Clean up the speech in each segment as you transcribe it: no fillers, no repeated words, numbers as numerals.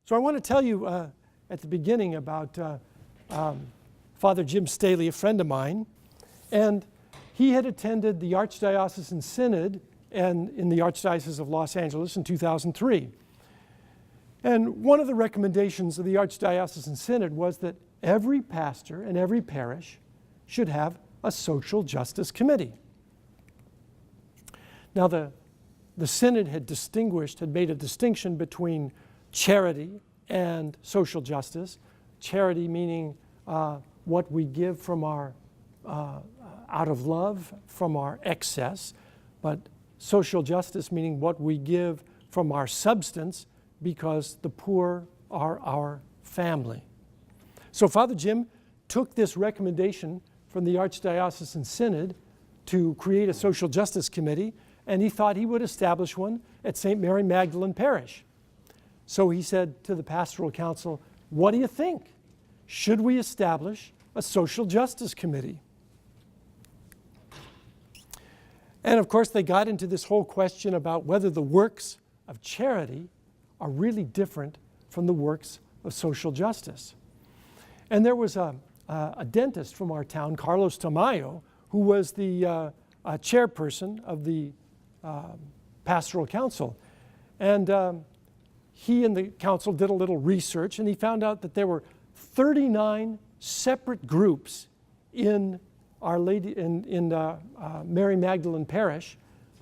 So I want to tell you at the beginning about Father Jim Staley, a friend of mine, and he had attended the Archdiocesan Synod and in the Archdiocese of Los Angeles in 2003. And one of the recommendations of the Archdiocesan Synod was that every pastor and every parish should have a social justice committee. Now the Synod had made a distinction between charity and social justice. Charity meaning what we give from our, out of love, from our excess, but social justice meaning what we give from our substance because the poor are our family. So Father Jim took this recommendation from the Archdiocesan Synod to create a social justice committee, and he thought he would establish one at St. Mary Magdalene Parish. So he said to the Pastoral Council, what do you think? Should we establish a social justice committee? And of course they got into this whole question about whether the works of charity are really different from the works of social justice. And there was a dentist from our town, Carlos Tamayo, who was the chairperson of the Pastoral Council. And he and the council did a little research, and he found out that there were 39 separate groups in Mary Magdalene Parish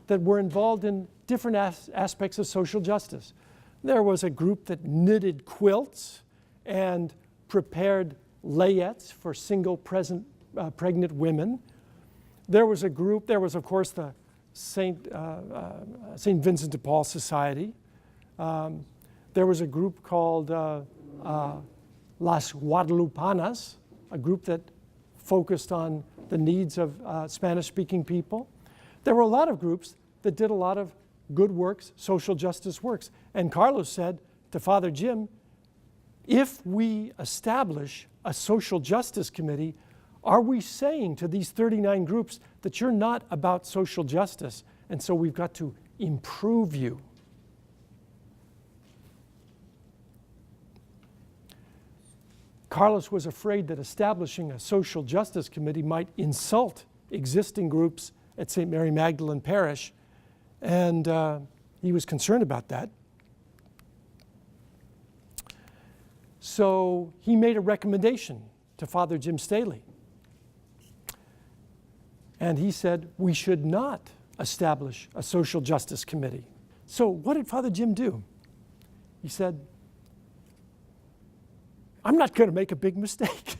that were involved in different aspects of social justice. There was a group that knitted quilts and prepared layettes for single pregnant women. There was of course the St. Vincent de Paul Society. There was a group called Las Guadalupanas, a group that focused on the needs of Spanish-speaking people. There were a lot of groups that did a lot of good works, social justice works. And Carlos said to Father Jim, if we establish a social justice committee, are we saying to these 39 groups that you're not about social justice, and so we've got to improve you? Carlos was afraid that establishing a social justice committee might insult existing groups at St. Mary Magdalene Parish, and he was concerned about that. So he made a recommendation to Father Jim Staley. And he said, we should not establish a social justice committee. So what did Father Jim do? He said, I'm not going to make a big mistake.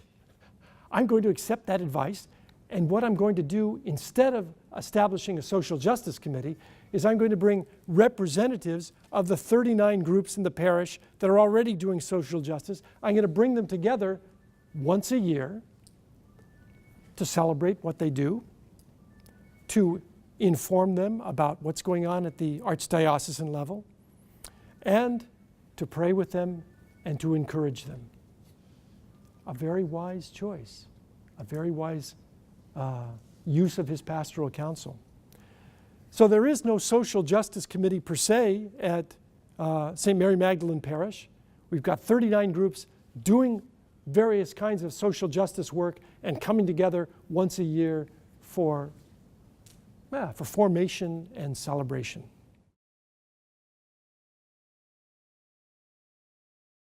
I'm going to accept that advice, and what I'm going to do instead of establishing a social justice committee is I'm going to bring representatives of the 39 groups in the parish that are already doing social justice. I'm going to bring them together once a year to celebrate what they do, to inform them about what's going on at the archdiocesan level, and to pray with them and to encourage them. A very wise choice, a very wise use of his pastoral council. So there is no social justice committee per se at St. Mary Magdalene Parish. We've got 39 groups doing various kinds of social justice work and coming together once a year for formation and celebration.